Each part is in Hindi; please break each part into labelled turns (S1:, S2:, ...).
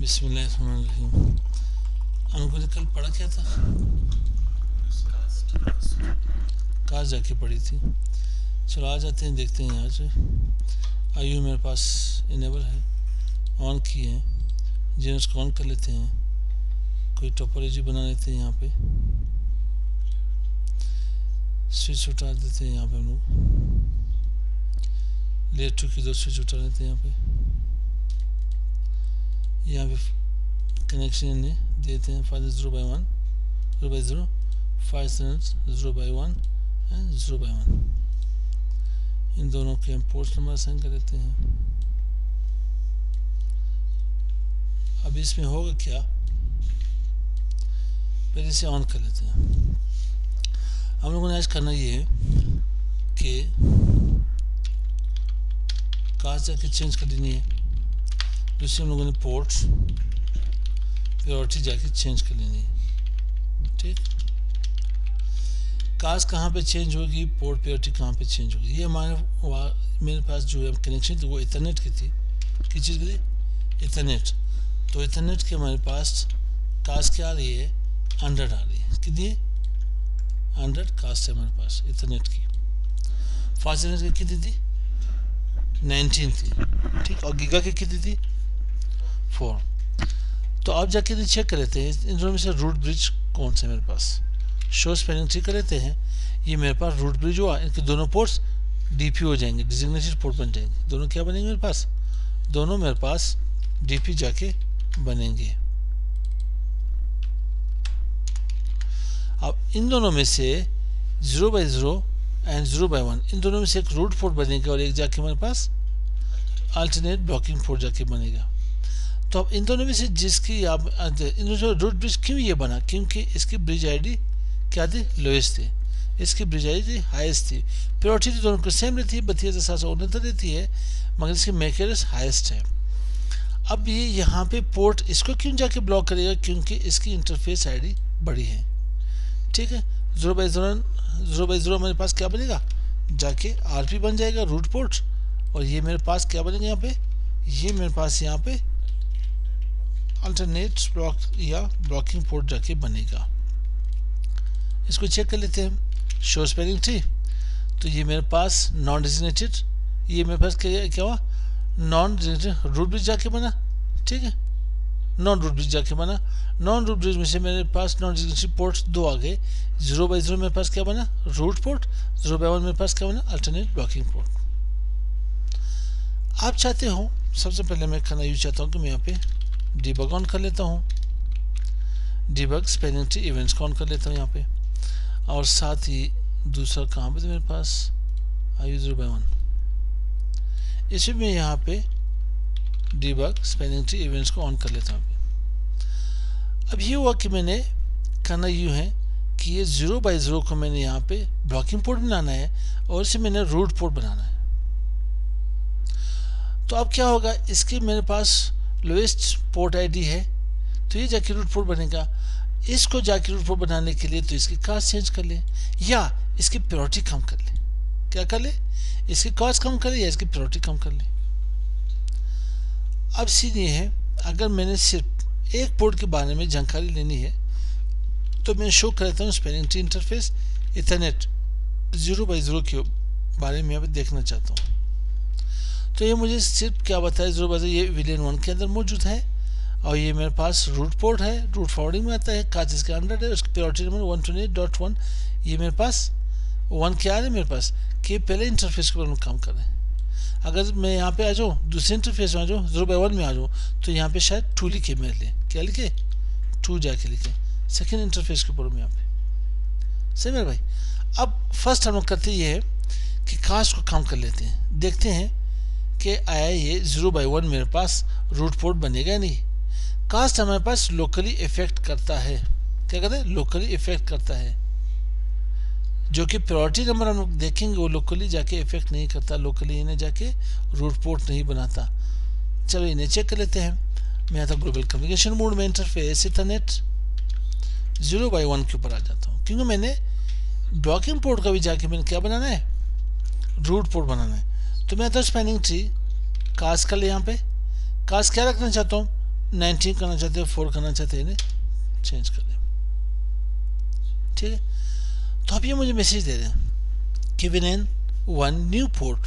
S1: बिस्मिल्लाहिर्रहमानिर्रहीम। हमको ने कल पढ़ा क्या था? कहाँ जाके पढ़ी थी? चलो आ जाते हैं, देखते हैं यहाँ से। आयु मेरे पास इनेबल है, ऑन की है, जीनस को ऑन कर लेते हैं। कोई टोपोलॉजी बना लेते हैं यहाँ पे, स्विच उठा देते हैं यहाँ पे हम लोग। लेयर 2 की 2 स्विच उठा लेते हैं यहाँ पे कनेक्शन देते हैं। 5 0/1 0/0, 5 0/1 एंड 0/1। इन दोनों के हम पोर्ट नंबर असाइन कर देते हैं। अब इसमें होगा क्या, पहले इसे ऑन कर लेते हैं। हम लोगों ने आज करना ये है कि कास्ट जाके चेंज कर देनी है। दूसरे हम लोगों ने पोर्ट प्रायोरिटी जाके चेंज कर लेनी है। ठीक, कास्ट कहाँ पे चेंज होगी, पोर्ट प्रायोरिटी कहाँ पे चेंज होगी। ये मेरे पास जो है कनेक्शन थी वो इथरनेट की थी। किस चीज़ की थी? इथरनेट। तो इथरनेट के हमारे पास कास्ट क्या आ रही है? 100 आ रही है। कितनी है? 100 कास्ट है हमारे पास इथरनेट की। फास्टनेट की कितनी थी? 19 थी। ठीक, और गीगा की कितनी थी? 4। तो आप जाके चेक कर लेते हैं इन दोनों में से रूट ब्रिज कौन सा है मेरे पास। शो स्पेलिंग ट्री कर लेते हैं। ये मेरे पास रूट ब्रिज हुआ, इनके दोनों पोर्ट्स डीपी हो जाएंगे, डिजिग्नेटेड पोर्ट बन जाएंगे। दोनों क्या बनेंगे मेरे पास? दोनों मेरे पास डीपी जाके बनेंगे। अब इन दोनों में से 0/0 एंड 0/1, इन दोनों में से एक रूट पोर्ट बनेगा और एक जाके हमारे पास अल्टरनेट ब्लॉकिंग पोर्ट जाके बनेगा। तो अब इन दोनों में से जिसकी आप इन दोनों रूट ब्रिज क्यों ये बना? क्योंकि इसकी ब्रिज आईडी क्या थी? लोएस्ट थी। इसकी ब्रिज आईडी हाईएस्ट थी। प्रायोरिटी तो दोनों को सेम रहती है, 32,769 रहती है, मगर इसकी मैकेरस हाईएस्ट है। अब ये यहाँ पे पोर्ट इसको क्यों जाके ब्लॉक करेगा? क्योंकि इसकी इंटरफेस आईडी बड़ी है। ठीक है, 0/0 हमारे पास क्या बनेगा? जाके आरपी बन जाएगा, रूट पोर्ट। और ये मेरे पास क्या बनेगा यहाँ पे? ये मेरे पास यहाँ पे अल्टरनेट ब्लॉक या ब्लॉकिंग पोर्ट जाके बनेगा। इसको चेक कर लेते हैं। शो स्पेलिंग ट्री, तो ये मेरे पास नॉन डिजिग्नेटेड, ये मेरे पास क्या हुआ? नॉन डिजिग्नेटेड रूट ब्रिज जाके बना। ठीक है, नॉन रूट ब्रिज जाके बना। नॉन रूट ब्रिज में से मेरे पास नॉन डिजिग्नेटेड पोर्ट्स 2 आ गए। 0/0 मेरे पास क्या बना? Root port. 0/1 मेरे पास क्या बना? Alternate blocking port. आप चाहते हो, सबसे पहले मैं करना यूज चाहता हूँ कि मैं यहाँ पे डिबग ऑन कर लेता हूँ। डिबग स्पेलिंग ट्री इवेंट्स को ऑन कर लेता हूँ यहाँ पे। और साथ ही दूसरा कहाँ पे मेरे पास आयु 0/1, इसमें मैं यहाँ पे डिबग स्पेलिंग ट्री इवेंट्स को ऑन कर लेता हूँ। अब ये हुआ कि मैंने करना यूँ है कि ये 0/0 को मैंने यहाँ पे ब्लॉकिंग पोर्ट बनाना है और इसे मैंने रूट पोर्ट बनाना है। तो अब क्या होगा, इसके मेरे पास लोएस्ट पोर्ट आईडी है, तो ये जाके रूट पोर्ट बनेगा। इसको जाके रूट पोर्ट बनाने के लिए तो इसकी कास्ट चेंज कर ले या इसकी प्रायोरिटी कम कर ले। क्या कर ले? इसकी कास्ट कम कर ले या इसकी प्रायोरिटी कम कर ले। अब सीधी है, अगर मैंने सिर्फ एक पोर्ट के बारे में जानकारी लेनी है तो मैं शो कर देता हूँ स्पेलिंग ट्री इंटरफेस इथरनेट 0/0 के बारे में यहाँ पे देखना चाहता हूँ। तो ये मुझे सिर्फ क्या बताया? 0/0 ये विलियन 1 के अंदर मौजूद है और ये मेरे पास रूट पोर्ट है, रूट फॉरवर्डिंग में आता है, कास्ट इसके अंदर है, उसकी प्रायोरिटी नंबर 128.1। ये मेरे पास 1 क्या है मेरे पास कि पहले इंटरफेस के ऊपर काम कर रहे हैं। अगर मैं यहाँ पे आ जाऊँ, दूसरे इंटरफेस में आ जाऊँ, 0/1 में आ जाऊँ, तो यहाँ पे शायद 2 लिखे मेरे लिए। क्या लिखे? 2 जाके लिखे सेकेंड इंटरफेस के ऊपर में यहाँ पे। सही मेरे भाई। अब फर्स्ट हम लोग करते ये है कि कास्ट को कम कर लेते हैं, देखते हैं कि आया ये 0/1 मेरे पास रूट पोर्ट बनेगा नहीं। कास्ट हमारे पास लोकली इफेक्ट करता है। क्या कहते हैं? लोकली इफेक्ट करता है, जो कि प्रायोरिटी नंबर हम लोग देखेंगे वो लोकली जाके इफेक्ट नहीं करता, लोकली इन्हें जाके रूट पोर्ट नहीं बनाता। चलो इन्हें चेक कर लेते हैं। मैं आता ग्लोबल कम्युनिकेशन मोड में, इंटरफेस इथरनेट 0/1 के ऊपर आ जाता हूँ, क्योंकि मैंने ब्लॉकिंग पोर्ट का भी जाके मैंने क्या बनाना है? रूट पोर्ट बनाना है। तो मैं आता हूँ स्पेलिंग ट्री, कास्ट कर ले। यहाँ पे कास्ट क्या रखना चाहता हूँ? 19 करना चाहते हो, 4 करना चाहते हैं, इन्हें चेंज कर दें। ठीक है, तो अब ये मुझे मैसेज दे रहे हैं कि win in one new port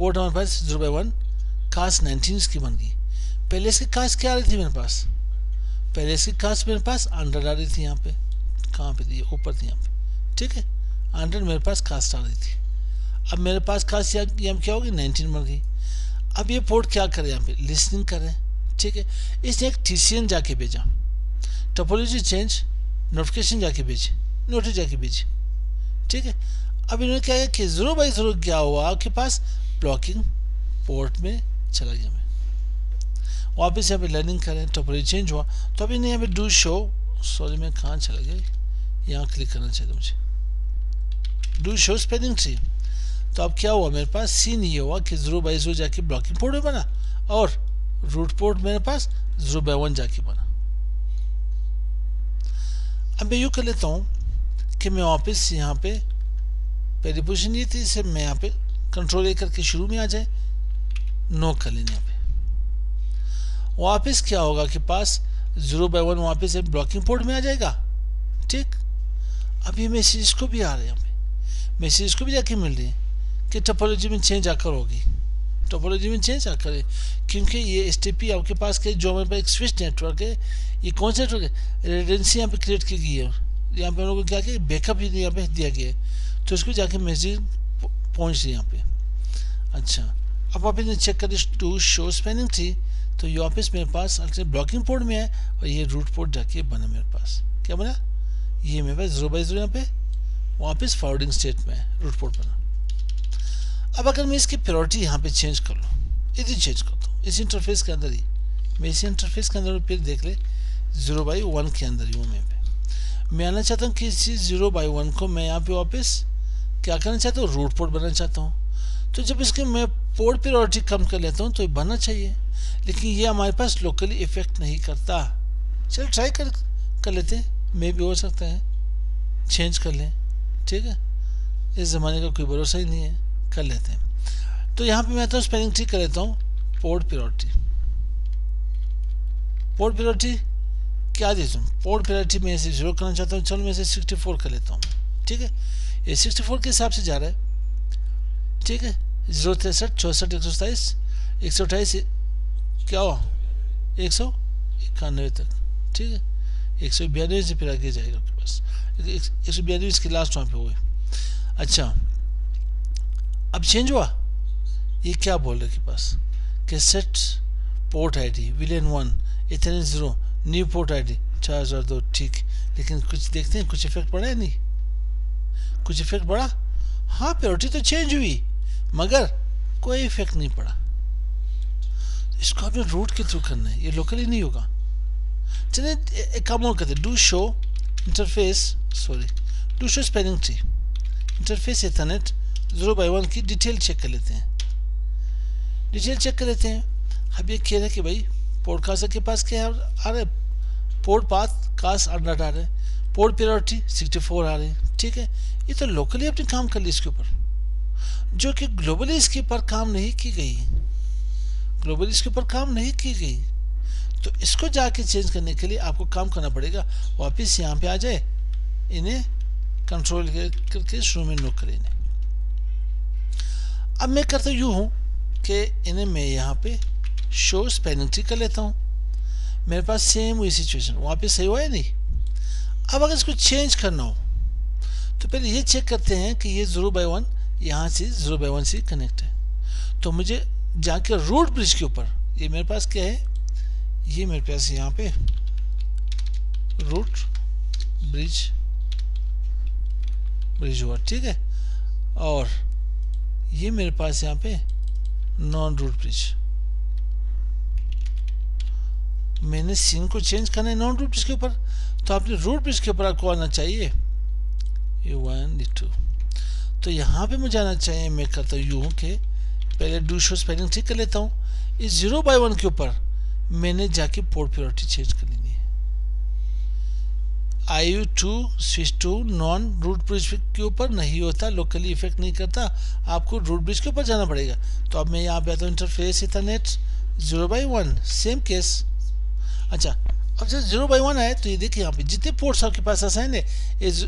S1: हमारे पास 0/1 कास्ट 19 इसकी बन गई। पहले इसकी कास्ट क्या आ रही थी मेरे पास? पहले इसकी कास्ट मेरे पास 100 आ रही थी, यहाँ पे कहाँ पे थी, ऊपर थी यहाँ पे। ठीक है, 100 मेरे पास कास्ट आ रही थी। अब मेरे पास कास्ट यहाँ क्या होगी, 19 बन गई। अब ये पोर्ट क्या करे, यहाँ पे लिसनिंग करे। ठीक है, इसने एक TCN जाके भेजा, टोपोलॉजी चेंज नोटिफिकेशन जाके भेजी, नोटिस जाके भेजी। ठीक है, अब इन्होंने क्या किया कि 0/0 क्या हुआ आपके पास, ब्लॉकिंग पोर्ट में चला गया। मैं वापस यहाँ पे लर्निंग करें, टोपोलॉजी चेंज हुआ, तो अब इन्हें यहाँ पे डू शो, सॉरी मैं कहाँ चला गया, यहाँ क्लिक करना चाहिए मुझे, डू शो स्पेलिंग ट्री। तो अब क्या हुआ मेरे पास, सीन ये हुआ कि 0/0 जाके ब्लॉकिंग पोर्ट में बना और रूट पोर्ट मेरे पास 0/1 जाके बना। अब मैं यूँ कर लेता हूँ कि मैं वापस यहाँ पे पहली पोजीशन ये थी, इसे मैं यहाँ पे कंट्रोल A करके शुरू में आ जाए, नो कर लेने। यहाँ पे वापस क्या होगा कि पास 0/1 वापस ब्लॉकिंग पोर्ट में आ जाएगा। ठीक, अब ये मैसेज को भी आ रहे हैं, यहाँ पे मैसेज को भी जाके मिल रही है कि टोपोलॉजी में चेंज आकर होगी, टोपोलॉजी में चेंज आकर है, क्योंकि ये STP आपके पास के जो हमारे पास एक स्विच नेटवर्क है, ये कौन सा नेटवर्क है, रेडेंसी यहाँ पे क्रिएट की गई है। यहाँ पे हम लोग को क्या किया, बैकअप ही यहाँ पे दिया गया है, तो इसको जाके मैसेज पहुँच रही यहाँ पे। अच्छा, अब आप इन्हें चेक करें टू शो स्पेलिंग थी, तो ये वापस मेरे पास ब्लॉकिंग पोर्ट में है और ये रूट पोर्ट जाके बना मेरे पास। क्या बना, ये मेरे पास 0/0 यहाँ पे वापस फॉरवर्डिंग स्टेट में है, रूट पोर्ट बना। अब अगर मैं इसकी प्रायोरिटी यहाँ पे चेंज कर लूँ, इधर चेंज करता हूँ, इस इंटरफेस के अंदर ही, मैं इसी इंटरफेस के अंदर फिर देख ले 0/1 के अंदर ही हूँ मैं आना चाहता हूँ कि इसी 0/1 को मैं यहाँ पे वापस क्या करना चाहता हूँ, रूट पोर्ट बनाना चाहता हूँ। तो जब इसके मैं पोर्ट प्रायोरिटी कम कर लेता हूँ तो ये बनना चाहिए, लेकिन ये हमारे पास लोकली इफेक्ट नहीं करता। चलो ट्राई कर लेते हैं, मे भी हो सकता है चेंज कर लें। ठीक है, इस ज़माने का कोई भरोसा ही नहीं है, कर लेते हैं। तो यहाँ पे मैं तो स्पेलिंग ठीक कर लेता हूँ, पोर्ट प्रायोरिटी। पोर्ट प्रायोरिटी क्या देता हूँ, पोर्ट प्रायोरिटी मैं इसे 0 करना चाहता हूँ, चलो मैं इसे 64 कर लेता हूँ। ठीक है, ये 64 के हिसाब से जा रहा है। ठीक है, 063 64 127 128 क्या हुआ 191 तक। ठीक है, 192 से फिर आगे जाएगा आपके पास, 192 इसके लास्ट वहाँ पे हुए। अच्छा, अब चेंज हुआ, ये क्या बोल रहे के पास कि set port ID villain 1 Ethernet 0 new port ID 4002। ठीक, लेकिन कुछ देखते हैं, कुछ इफेक्ट पड़ा है नहीं, कुछ इफेक्ट पड़ा। हाँ, प्रायोरिटी तो चेंज हुई मगर कोई इफेक्ट नहीं पड़ा। इसको आपने रूट के थ्रू करना है, ये लोकली नहीं होगा। चलिए एक काम और करते हैं, do show interface, sorry do show spelling tree interface Ethernet 0/1 की डिटेल चेक कर लेते हैं, डिटेल चेक कर लेते हैं। अब ये कह रहे हैं कि भाई पोर्ट कास्ट के पास क्या आ रहा है, पोर्ट पाथ कास्ट 100 आ रहे हैं, पोर्ट प्रायोरिटी 64 आ रहे हैं। ठीक है, ये तो लोकली अपने काम कर ली इसके ऊपर, जो कि ग्लोबली इसके ऊपर काम नहीं की गई, ग्लोबली इसके ऊपर काम नहीं की गई। तो इसको जाके चेंज करने के लिए आपको काम करना पड़ेगा, वापस यहाँ पे आ जाए, इन्हें कंट्रोल करके शुरू में नोक करें। अब मैं करता यूँ हूँ कि इन्हें मैं यहाँ पे शो स्पेलिंग ट्री कर लेता हूँ, मेरे पास सेम हुई सिचुएशन, वहाँ पे सही हुआ है नहीं। अब अगर इसको चेंज करना हो तो पहले ये चेक करते हैं कि ये 0/1 यहाँ से 0/1 से कनेक्ट है। तो मुझे जाके रूट ब्रिज के ऊपर, ये मेरे पास क्या है, ये मेरे पास यहाँ पे रूट ब्रिज हुआ। ठीक है, और ये मेरे पास यहाँ पे नॉन रूट ब्रिज, मैंने सीन को चेंज करना है नॉन रूट ब्रिज के ऊपर, तो आपने रूट ब्रिज के ऊपर आपको आना चाहिए, ये 1 ये 2। तो यहाँ पे मुझे आना चाहिए, मैं करता हूँ यूँ कि पहले डू शो स्पेलिंग ठीक कर लेता हूँ, इस 0/1 के ऊपर मैंने जाके पोर्ट प्रायोरिटी चेंज कर लेनी है। IU2 switch to non root bridge के ऊपर नहीं होता, लोकली इफेक्ट नहीं करता, आपको रूट ब्रिज के ऊपर जाना पड़ेगा। तो अब मैं यहाँ पे आता हूँ इंटरफेस इथरनेट 0/1 सेम केस, अच्छा, अब जब 0/1 आए तो ये देखिए यहाँ पे जितने पोर्ट्स आपके पास असाइन है इज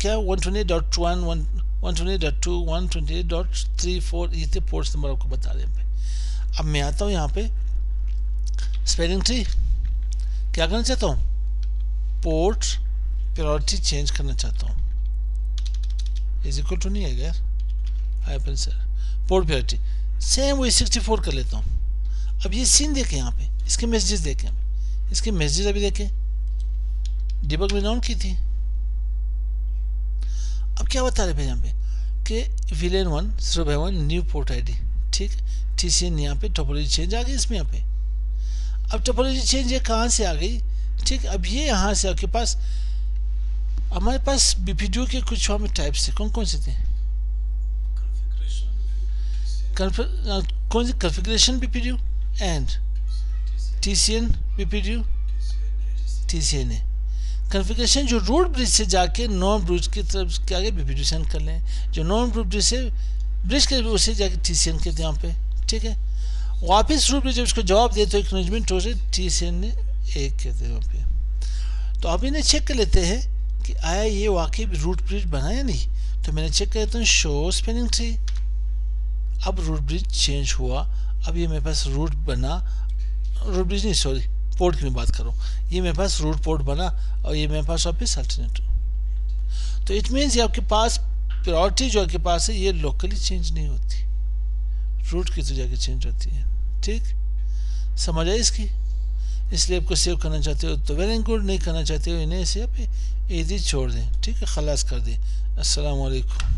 S1: क्या 128.1 128.2 128.34 ये पोर्ट्स नंबर आपको बता रहे हैं। अब मैं आता हूँ यहाँ पे स्पेलिंग ट्री, क्या करना चाहता हूँ, पोर्ट प्रायोरिटी चेंज करना चाहता हूँ, इज इक्वल टू नहीं है यार, hyphen sir, port priority same वही 64 कर लेता हूँ। अब ये सीन देखें यहाँ पे, इसके मैसेजेस देखें, इसके मैसेजेस अभी देखें, डिबग में ऑन की थी। अब क्या बता रहे भाई यहाँ पे कि विलेन 1 0/1 न्यू पोर्ट आईडी, ठीक, TCN यहाँ पे टोपोलॉजी चेंज आ गई इसमें यहाँ पे। अब टोपोलॉजी चेंज ये कहाँ से आ गई, ठीक, अब ये यहाँ से आपके पास हमारे पास BPDU के कुछ वहाँ में टाइप्स थे, कौन कौन से थे, कौन सी configuration BPDU and TCN BPDU TCNA configuration जो रूट ब्रिज से जाके नॉन ब्रिज की तरफ के आगे BPDU सेंड कर लें, जो नॉन रूट ब्रिज से ब्रिज के उसे जाके TCN कहते हैं यहाँ पे, ठीक है। वापस रूट ब्रिज जब उसको जवाब दे तो एक्नॉलेजमेंट हो से TCNA 1 कहते हैं वहाँ पे। तो अब इन्हें चेक कर लेते हैं कि आया ये वाकई रूट ब्रिज बना या नहीं। तो मैंने चेक कर लेता हूँ शो स्पेलिंग ट्री, अब रूट ब्रिज चेंज हुआ, अब ये मेरे पास रूट बना, रूट ब्रिज नहीं सॉरी पोर्ट की मैं बात करूँ, ये मेरे पास रूट पोर्ट बना और ये मेरे पास वापस अल्टरनेटिव। तो इट मीन्स ये आपके पास प्रायोरिटी जो आपके पास है ये लोकली चेंज नहीं होती, रूट की तो जाके चेंज होती है, ठीक, समझ आई इसकी। इसलिए आपको सेव करना चाहते हो तो वेल एंड गुड, नहीं करना चाहते हो इन्हें से आप इजी छोड़ दें, ठीक है, खलास कर दें। अस्सलाम वालेकुम।